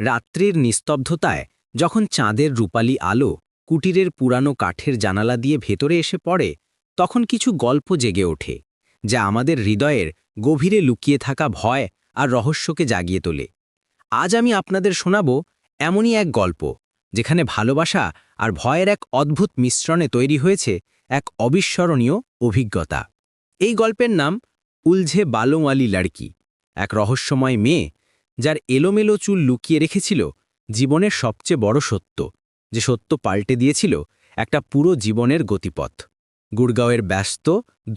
রাত্রির নিস্তব্ধতায় যখন চাঁদের রূপালী আলো কুটিরের পুরানো কাঠের জানালা দিয়ে ভেতরে এসে পড়ে, তখন কিছু গল্প জেগে ওঠে যা আমাদের হৃদয়ের গভীরে লুকিয়ে থাকা ভয় আর রহস্যকে জাগিয়ে তোলে। আজ আমি আপনাদের শোনাব এমনই এক গল্প, যেখানে ভালোবাসা আর ভয়ের এক অদ্ভুত মিশ্রণে তৈরি হয়েছে এক অবিস্মরণীয় অভিজ্ঞতা। এই গল্পের নাম উলঝে বালোওয়ালি লড়কি। এক রহস্যময় মেয়ে যার এলোমেলো চুল লুকিয়ে রেখেছিল জীবনের সবচেয়ে বড় সত্য, যে সত্য পাল্টে দিয়েছিল একটা পুরো জীবনের গতিপথ। গুড়গাঁওয়ের ব্যস্ত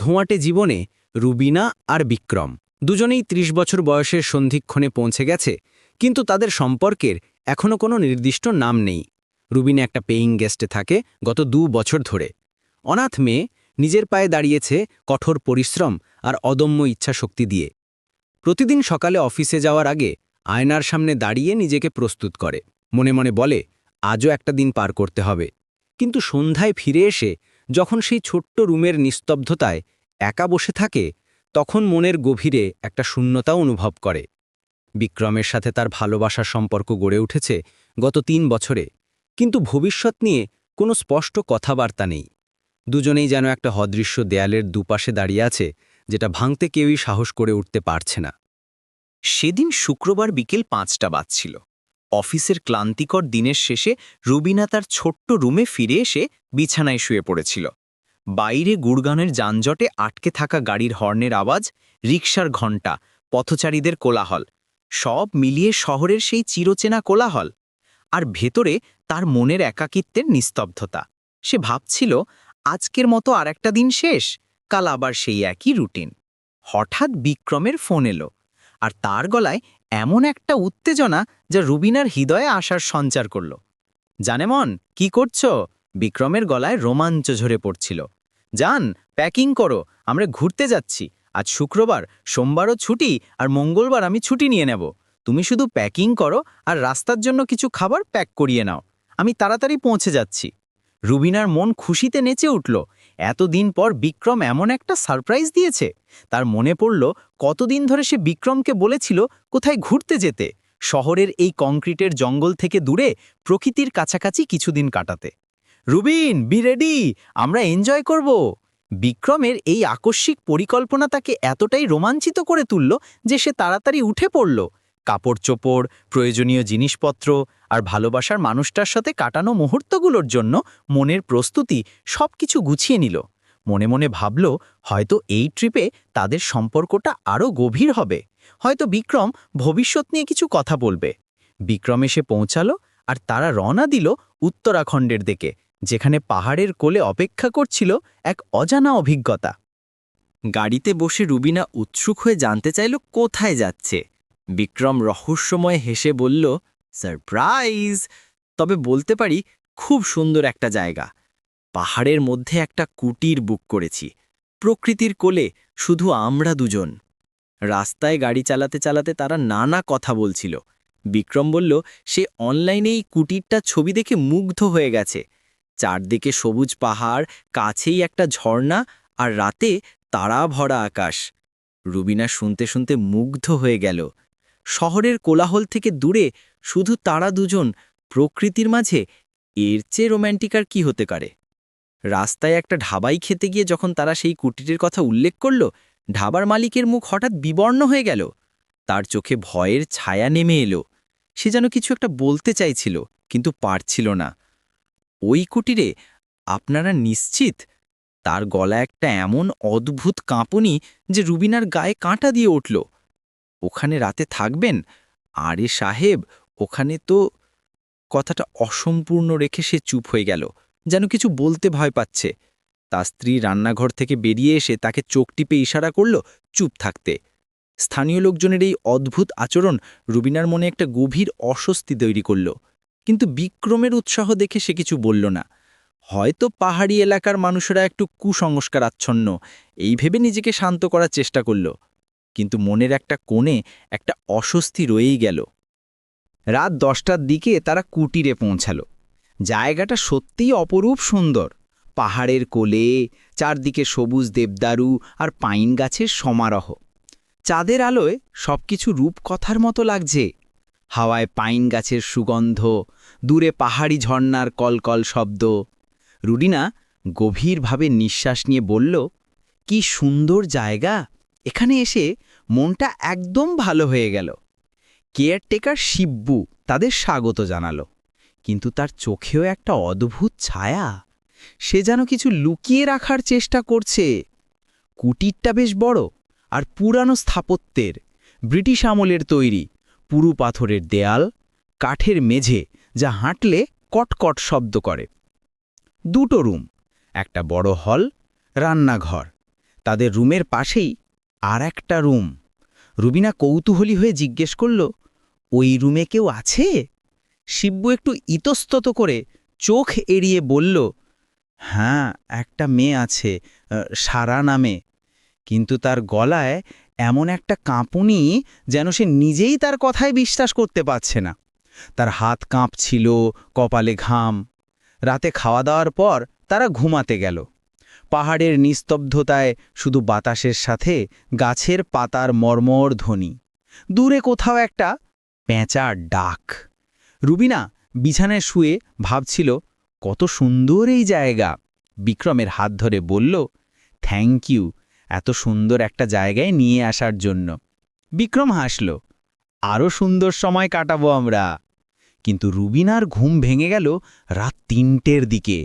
ধোঁয়াটে জীবনে রুবিনা আর বিক্রম দুজনেই ৩০ বছর বয়সের সন্ধিক্ষণে পৌঁছে গেছে, কিন্তু তাদের সম্পর্কের এখনও কোনো নির্দিষ্ট নাম নেই। রুবিনা একটা পেইং গেস্টে থাকে গত ২ বছর ধরে। অনাথ মেয়ে, নিজের পায়ে দাঁড়িয়েছে কঠোর পরিশ্রম আর অদম্য ইচ্ছাশক্তি দিয়ে। প্রতিদিন সকালে অফিসে যাওয়ার আগে আয়নার সামনে দাঁড়িয়ে নিজেকে প্রস্তুত করে, মনে মনে বলে আজও একটা দিন পার করতে হবে। কিন্তু সন্ধ্যায় ফিরে এসে যখন সেই ছোট্ট রুমের নিস্তব্ধতায় একা বসে থাকে, তখন মনের গভীরে একটা শূন্যতা অনুভব করে। বিক্রমের সাথে তার ভালোবাসার সম্পর্ক গড়ে উঠেছে গত ৩ বছরে, কিন্তু ভবিষ্যৎ নিয়ে কোনো স্পষ্ট কথাবার্তা নেই। দুজনেই যেন একটা অদৃশ্য দেয়ালের দুপাশে দাঁড়িয়ে আছে, যেটা ভাঙতে কেউই সাহস করে উঠতে পারছে না। সেদিন শুক্রবার বিকেল ৫টা বাজছিল। অফিসের ক্লান্তিকর দিনের শেষে রুবিনা তার ছোট্ট রুমে ফিরে এসে বিছানায় শুয়ে পড়েছিল। বাইরে গুড়গানের যানজটে আটকে থাকা গাড়ির হর্নের আওয়াজ, রিকশার ঘণ্টা, পথচারীদের কোলাহল, সব মিলিয়ে শহরের সেই চিরচেনা কোলাহল। আর ভেতরে তার মনের একাকিত্বের নিস্তব্ধতা। সে ভাবছিল, আজকের মতো আরেকটা দিন শেষ, কাল আবার সেই একই রুটিন। হঠাৎ বিক্রমের ফোন এলো, আর তার গলায় এমন একটা উত্তেজনা যা রুবিনার হৃদয়ে আসার সঞ্চার করল। জানে মন, কি করছো? বিক্রমের গলায় রোমাঞ্চ ঝরে পড়ছিল। যান, প্যাকিং করো, আমরা ঘুরতে যাচ্ছি। আজ শুক্রবার, সোমবারও ছুটি, আর মঙ্গলবার আমি ছুটি নিয়ে নেব। তুমি শুধু প্যাকিং করো আর রাস্তার জন্য কিছু খাবার প্যাক করিয়ে নাও। আমি তাড়াতাড়ি পৌঁছে যাচ্ছি। রুবিনার মন খুশিতে নেচে উঠল। এতদিন পর বিক্রম এমন একটা সারপ্রাইজ দিয়েছে। তার মনে পড়ল কতদিন ধরে সে বিক্রমকে বলেছিল কোথায় ঘুরতে যেতে, শহরের এই কংক্রিটের জঙ্গল থেকে দূরে প্রকৃতির কাছাকাছি কিছুদিন কাটাতে। রুবিন, বি রেডি, আমরা এনজয় করব। বিক্রমের এই আকস্মিক পরিকল্পনা তাকে এতটাই রোমাঞ্চিত করে তুলল যে সে তাড়াতাড়ি উঠে পড়ল। কাপড় চোপড়, প্রয়োজনীয় জিনিসপত্র আর ভালোবাসার মানুষটার সাথে কাটানো মুহূর্তগুলোর জন্য মনের প্রস্তুতি সবকিছু গুছিয়ে নিল। মনে মনে ভাবল, হয়তো এই ট্রিপে তাদের সম্পর্কটা আরও গভীর হবে। হয়তো বিক্রম ভবিষ্যৎ নিয়ে কিছু কথা বলবে। বিক্রম এসে পৌঁছালো, আর তারা রওনা দিল উত্তরাখণ্ডের দিকে, যেখানে পাহাড়ের কোলে অপেক্ষা করছিল এক অজানা অভিজ্ঞতা। গাড়িতে বসে রুবিনা উৎসুক হয়ে জানতে চাইল কোথায় যাচ্ছে। বিক্রম রহস্যময় হেসে বলল, সারপ্রাইজ। তবে বলতে পারি, খুব সুন্দর একটা জায়গা। পাহাড়ের মধ্যে একটা কুটির বুক করেছি, প্রকৃতির কোলে, শুধু আমরা দুজন। রাস্তায় গাড়ি চালাতে চালাতে তারা নানা কথা বলছিল। বিক্রম বলল সে অনলাইনে এই কুটিরটা ছবি দেখে মুগ্ধ হয়ে গেছে। চারদিকে সবুজ পাহাড়, কাছেই একটা ঝর্ণা, আর রাতে তারা ভরা আকাশ। রুবিনা শুনতে শুনতে মুগ্ধ হয়ে গেল। শহরের কোলাহল থেকে দূরে শুধু তারা দুজন, প্রকৃতির মাঝে, এর চেয়ে রোম্যান্টিক আর কি হতে পারে। রাস্তায় একটা ঢাবাই খেতে গিয়ে যখন তারা সেই কুটিরের কথা উল্লেখ করল, ঢাবার মালিকের মুখ হঠাৎ বিবর্ণ হয়ে গেল। তার চোখে ভয়ের ছায়া নেমে এলো। সে যেন কিছু একটা বলতে চাইছিল, কিন্তু পারছিল না। ওই কুটিরে আপনারা নিশ্চিত? তার গলা একটা এমন অদ্ভুত কাঁপুনি যে রুবিনার গায়ে কাঁটা দিয়ে উঠল। ওখানে রাতে থাকবেন? আরে সাহেব, ওখানে তো। কথাটা অসম্পূর্ণ রেখে সে চুপ হয়ে গেল, যেন কিছু বলতে ভয় পাচ্ছে। তার স্ত্রী রান্নাঘর থেকে বেরিয়ে এসে তাকে চোখ টিপে ইশারা করল চুপ থাকতে। স্থানীয় লোকজনের এই অদ্ভুত আচরণ রুবিনার মনে একটা গভীর অস্বস্তি তৈরি করল, কিন্তু বিক্রমের উৎসাহ দেখে সে কিছু বলল না। হয়তো পাহাড়ি এলাকার মানুষেরা একটু কুসংস্কার আচ্ছন্ন, এই ভেবে নিজেকে শান্ত করার চেষ্টা করল। কিন্তু মনের একটা কোণে একটা অস্বস্তি রয়েই গেল। রাত 10টার দিকে তারা কুটিরে পৌঁছালো। জায়গাটা সত্যিই অপরূপ সুন্দর। পাহাড়ের কোলে, চারদিকে সবুজ দেবদারু আর পাইন গাছের সমারোহ। চাঁদের আলোয় সবকিছু রূপকথার মতো লাগছে। হাওয়ায় পাইন গাছের সুগন্ধ, দূরে পাহাড়ি ঝর্ণার কলকল শব্দ। রুডিনা গভীরভাবে নিঃশ্বাস নিয়ে বলল, কি সুন্দর জায়গা, এখানে এসে মনটা একদম ভালো হয়ে গেল। কেয়ারটেকার শিব্বু তাদের স্বাগত জানালো, কিন্তু তার চোখেও একটা অদ্ভুত ছায়া। সে যেন কিছু লুকিয়ে রাখার চেষ্টা করছে। কুটিরটা বেশ বড় আর পুরানো স্থাপত্যের, ব্রিটিশ আমলের তৈরি, পুরু পাথরের দেয়াল, কাঠের মেঝে যা হাঁটলে কটকট শব্দ করে। দুটো রুম, একটা বড় হল, রান্নাঘর, তাদের রুমের পাশেই আর একটা রুম। রুবিনা কৌতূহলী হয়ে জিজ্ঞেস করল, ওই রুমে কেউ আছে? শিব্বু একটু ইতস্তত করে চোখ এড়িয়ে বলল, হ্যাঁ, একটা মেয়ে আছে, সারা নামে, কিন্তু তার গলায় এমন একটা কাঁপুনি যেন সে নিজেই তার কথায় বিশ্বাস করতে পারছে না। তার হাত কাঁপছিল, কপালে ঘাম। রাতে খাওয়া দাওয়ার পর তারা ঘুমাতে গেল। পাহাড়ের নিস্তব্ধতায় শুধু বাতাসের সাথে গাছের পাতার মর্মর ধ্বনি। দূরে কোথাও একটা পেঁচার ডাক। রুবিনা বিছানায় শুয়ে ভাবছিল, কত সুন্দর এই জায়গা। বিক্রমের হাত ধরে বলল, থ্যাংক ইউ এত সুন্দর একটা জায়গায় নিয়ে আসার জন্য। বিক্রম হাসল, আরও সুন্দর সময় কাটাবো আমরা। কিন্তু রুবিনার ঘুম ভেঙে গেল রাত ৩টের দিকে।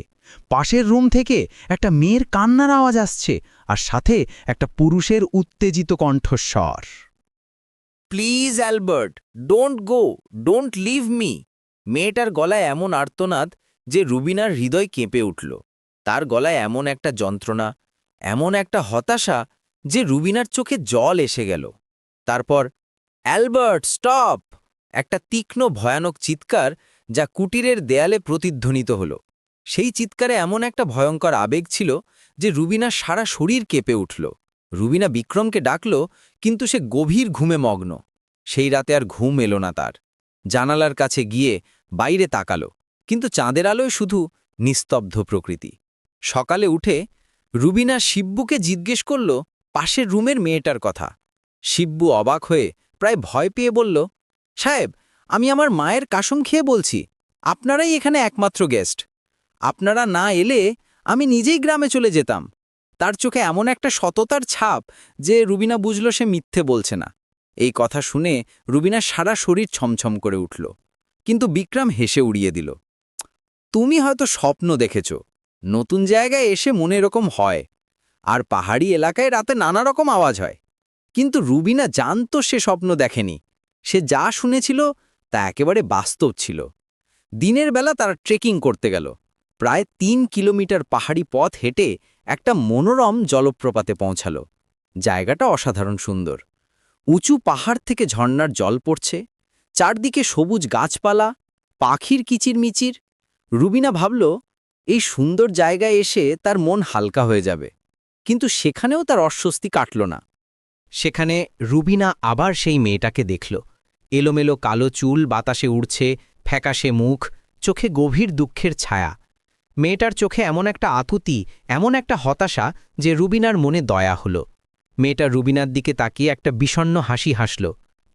পাশের রুম থেকে একটা মেয়ের কান্নার আওয়াজ আসছে, আর সাথে একটা পুরুষের উত্তেজিত কণ্ঠস্বর। Please Albert, don't go, don't leave me. মেয়েটার গলায় এমন আর্তনাদ যে রুবিনার হৃদয় কেঁপে উঠল। তার গলায় এমন একটা যন্ত্রণা, এমন একটা হতাশা যে রুবিনার চোখে জল এসে গেল। তারপর, অ্যালবার্ট স্টপ! একটা তীক্ষ্ণ ভয়ানক চিৎকার যা কুটিরের দেয়ালে প্রতিধ্বনিত হল। সেই চিৎকারে এমন একটা ভয়ঙ্কর আবেগ ছিল যে রুবিনার সারা শরীর কেঁপে উঠল। রুবিনা বিক্রমকে ডাকল, কিন্তু সে গভীর ঘুমে মগ্ন। সেই রাতে আর ঘুম এলো না তার। জানালার কাছে গিয়ে বাইরে তাকালো, কিন্তু চাঁদের আলোয় শুধু নিস্তব্ধ প্রকৃতি। সকালে উঠে রুবিনা শিব্বুকে জিজ্ঞেস করল পাশের রুমের মেয়েটার কথা। শিব্বু অবাক হয়ে প্রায় ভয় পেয়ে বলল, সাহেব, আমি আমার মায়ের কাসম খেয়ে বলছি, আপনারাই এখানে একমাত্র গেস্ট। আপনারা না এলে আমি নিজেই গ্রামে চলে যেতাম। তার চোখে এমন একটা সততার ছাপ যে রুবিনা বুঝল সে মিথ্যে বলছে না। এই কথা শুনে রুবিনার সারা শরীর ছমছম করে উঠল, কিন্তু বিক্রম হেসে উড়িয়ে দিল। তুমি হয়তো স্বপ্ন দেখেছ, নতুন জায়গায় এসে মনে এরকম হয়, আর পাহাড়ি এলাকায় রাতে নানা রকম আওয়াজ হয়। কিন্তু রুবিনা জানত সে স্বপ্ন দেখেনি। সে যা শুনেছিল তা একেবারে বাস্তব ছিল। দিনের বেলা তারা ট্রেকিং করতে গেল। প্রায় ৩ কিলোমিটার পাহাড়ি পথ হেঁটে একটা মনোরম জলপ্রপাতে পৌঁছালো। জায়গাটা অসাধারণ সুন্দর। উঁচু পাহাড় থেকে ঝর্ণার জল পড়ছে, চারদিকে সবুজ গাছপালা, পাখির কিচিরমিচির। রুবিনা ভাবল, এই সুন্দর জায়গায় এসে তার মন হালকা হয়ে যাবে। কিন্তু সেখানেও তার অস্বস্তি কাটল না। সেখানে রুবিনা আবার সেই মেয়েটাকে দেখল। এলোমেলো কালো চুল বাতাসে উড়ছে, ফ্যাকাশে মুখ, চোখে গভীর দুঃখের ছায়া। মেয়েটার চোখে এমন একটা আকুতি, এমন একটা হতাশা যে রুবিনার মনে দয়া হল। মেয়েটা রুবিনার দিকে তাকিয়ে একটা বিষণ্ণ হাসি হাসল,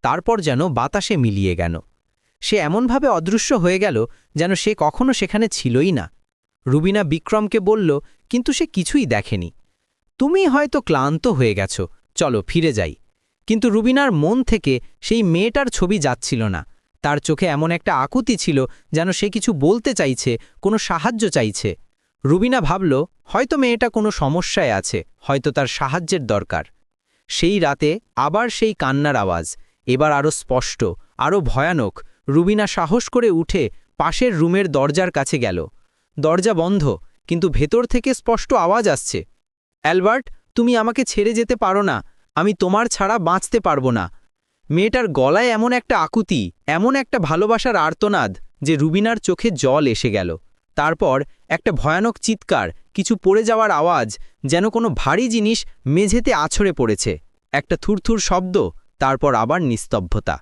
তারপর যেন বাতাসে মিলিয়ে গেল। সে এমনভাবে অদৃশ্য হয়ে গেল যেন সে কখনো সেখানে ছিলই না। রুবিনা বিক্রমকে বলল, কিন্তু সে কিছুই দেখেনি। তুমি হয়তো ক্লান্ত হয়ে গেছ, চলো ফিরে যাই। কিন্তু রুবিনার মন থেকে সেই মেয়েটার ছবি যাচ্ছিল না। তার চোখে এমন একটা আকুতি ছিল যেন সে কিছু বলতে চাইছে, কোনো সাহায্য চাইছে। রুবিনা ভাবল, হয়তো মেয়েটা কোনো সমস্যায় আছে, হয়তো তার সাহায্যের দরকার। সেই রাতে আবার সেই কান্নার আওয়াজ, এবার আরও স্পষ্ট, আরও ভয়ানক। রুবিনা সাহস করে উঠে পাশের রুমের দরজার কাছে গেল। দরজা বন্ধ, কিন্তু ভেতর থেকে স্পষ্ট আওয়াজ আসছে, অ্যালবার্ট, তুমি আমাকে ছেড়ে যেতে পারো না, আমি তোমার ছাড়া বাঁচতে পারবো না। মেয়েটার গলায় এমন একটা আকুতি, এমন একটা ভালোবাসার আর্তনাদ যে রুবিনার চোখে জল এসে গেল। তারপর একটা ভয়ানক চিৎকার, কিছু পড়ে যাওয়ার আওয়াজ, যেন কোনো ভারী জিনিস মেঝেতে আছড়ে পড়েছে। একটা থুরথুর শব্দ, তারপর আবার নিস্তব্ধতা।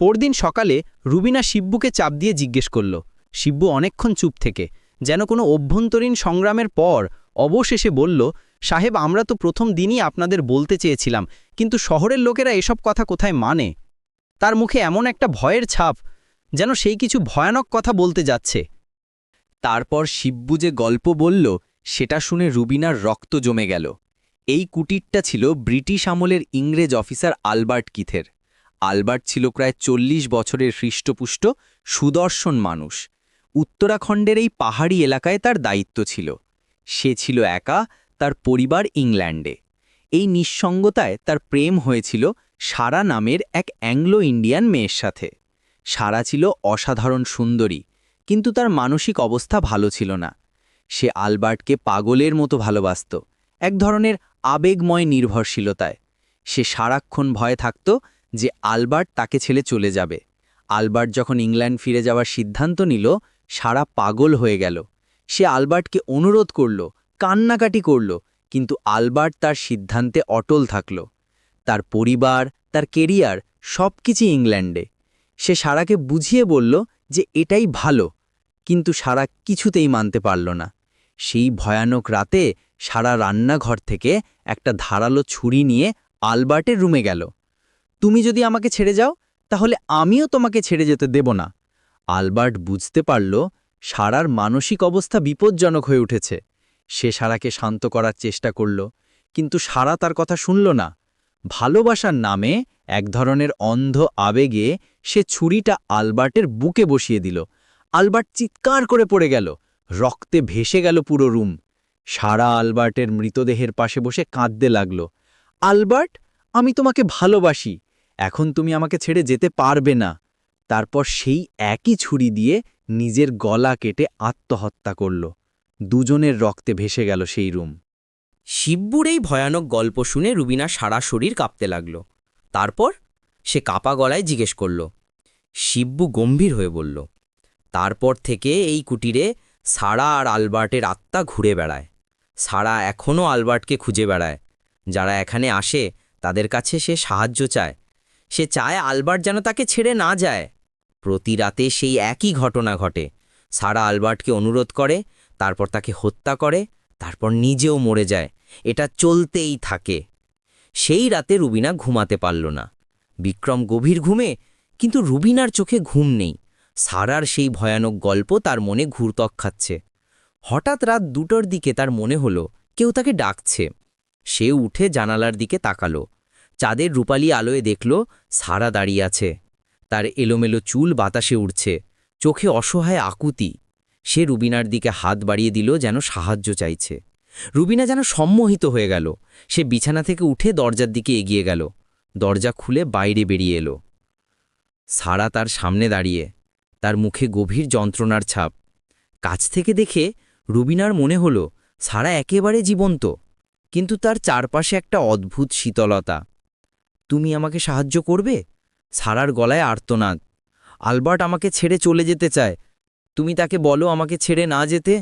পরদিন সকালে রুবিনা শিব্বুকে চাপ দিয়ে জিজ্ঞেস করল। শিব্বু অনেকক্ষণ চুপ থেকে, যেন কোনো অভ্যন্তরীণ সংগ্রামের পর অবশেষে বলল, সাহেব, আমরা তো প্রথম দিনই আপনাদের বলতে চেয়েছিলাম, কিন্তু শহরের লোকেরা এসব কথা কোথায় মানে? তার মুখে এমন একটা ভয়ের ছাপ, যেন সেই কিছু ভয়ানক কথা বলতে যাচ্ছে। তারপর শিব্বু যে গল্প বলল সেটা শুনে রুবিনার রক্ত জমে গেল। এই কুটিরটা ছিল ব্রিটিশ আমলের ইংরেজ অফিসার আলবার্ট কিথের। আলবার্ট ছিল প্রায় 40 বছরের হৃষ্টপুষ্ট সুদর্শন মানুষ। উত্তরাখণ্ডের এই পাহাড়ি এলাকায় তার দায়িত্ব ছিল। সে ছিল একা, তার পরিবার ইংল্যান্ডে। এই নিঃসঙ্গতায় তার প্রেম হয়েছিল সারা নামের এক অ্যাংলো ইন্ডিয়ান মেয়ের সাথে। সারা ছিল অসাধারণ সুন্দরী, কিন্তু তার মানসিক অবস্থা ভালো ছিল না। সে আলবার্টকে পাগলের মতো ভালোবাসত, এক ধরনের আবেগময় নির্ভরশীলতায়। সে সারাক্ষণ ভয়ে থাকত যে আলবার্ট তাকে ছেড়ে চলে যাবে। আলবার্ট যখন ইংল্যান্ড ফিরে যাওয়ার সিদ্ধান্ত নিল, সারা পাগল হয়ে গেল। সে আলবার্টকে অনুরোধ করল, কান্নাকাটি করল, কিন্তু আলবার্ট তার সিদ্ধান্তে অটল থাকল। তার পরিবার, তার কেরিয়ার সবকিছু ইংল্যান্ডে। সে সারাকে বুঝিয়ে বলল যে এটাই ভালো, কিন্তু সারা কিছুতেই মানতে পারল না। সেই ভয়ানক রাতে সারা রান্নাঘর থেকে একটা ধারালো ছুরি নিয়ে আলবার্টের রুমে গেল। তুমি যদি আমাকে ছেড়ে যাও, তাহলে আমিও তোমাকে ছেড়ে যেতে দেব না। আলবার্ট বুঝতে পারল সারার মানসিক অবস্থা বিপজ্জনক হয়ে উঠেছে। সে সারাকে শান্ত করার চেষ্টা করল, কিন্তু সারা তার কথা শুনল না। ভালোবাসার নামে এক ধরনের অন্ধ আবেগে সে ছুরিটা আলবার্টের বুকে বসিয়ে দিল। আলবার্ট চিৎকার করে পড়ে গেল, রক্তে ভেসে গেল পুরো রুম। সারা আলবার্টের মৃতদেহের পাশে বসে কাঁদতে লাগল। আলবার্ট, আমি তোমাকে ভালোবাসি, এখন তুমি আমাকে ছেড়ে যেতে পারবে না। তারপর সেই একই ছুরি দিয়ে নিজের গলা কেটে আত্মহত্যা করল। দুজনের রক্তে ভেসে গেল সেই রুম। শিব্বুর এই ভয়ানক গল্প শুনে রুবিনা সারা শরীর কাঁপতে লাগল। তারপর সে কাপা গলায় জিজ্ঞেস করল। শিব্বু গম্ভীর হয়ে বলল, তারপর থেকে এই কুটিরে সারা আর আলবার্টের আত্মা ঘুরে বেড়ায়। সারা এখনও আলবার্টকে খুঁজে বেড়ায়। যারা এখানে আসে তাদের কাছে সে সাহায্য চায়। সে চায় আলবার্ট যেন তাকে ছেড়ে না যায়। প্রতি রাতে সেই একই ঘটনা ঘটে। সারা আলবার্টকে অনুরোধ করে, তারপর তাকে হত্যা করে, তারপর নিজেও মরে যায়। এটা চলতেই থাকে। সেই রাতে রুবিনা ঘুমাতে পারল না। বিক্রম গভীর ঘুমে, কিন্তু রুবিনার চোখে ঘুম নেই। সারার সেই ভয়ানক গল্প তার মনে ঘুরতক খাচ্ছে। হঠাৎ রাত 2টোর দিকে তার মনে হলো কেউ তাকে ডাকছে। সে উঠে জানালার দিকে তাকালো। চাঁদের রূপালী আলোয় দেখল সারা দাঁড়িয়ে আছে। তার এলোমেলো চুল বাতাসে উড়ছে, চোখে অসহায় আকুতি। সে রুবিনার দিকে হাত বাড়িয়ে দিল, যেন সাহায্য চাইছে। রুবিনা যেন সম্মোহিত হয়ে গেল। সে বিছানা থেকে উঠে দরজার দিকে এগিয়ে গেল। দরজা খুলে বাইরে বেরিয়ে এলো। সারা তার সামনে দাঁড়িয়ে, তার মুখে গভীর যন্ত্রণার ছাপ। কাছ থেকে দেখে রুবিনার মনে হল সারা একেবারে জীবন্ত, কিন্তু তার চারপাশে একটা অদ্ভুত শীতলতা। তুমি আমাকে সাহায্য করবে? সারার গলায় আর্তনাদ। আলবার্ট আমাকে ছেড়ে চলে যেতে চায়, তুমি তাকে বলো আমাকে ছেড়ে না যেতে।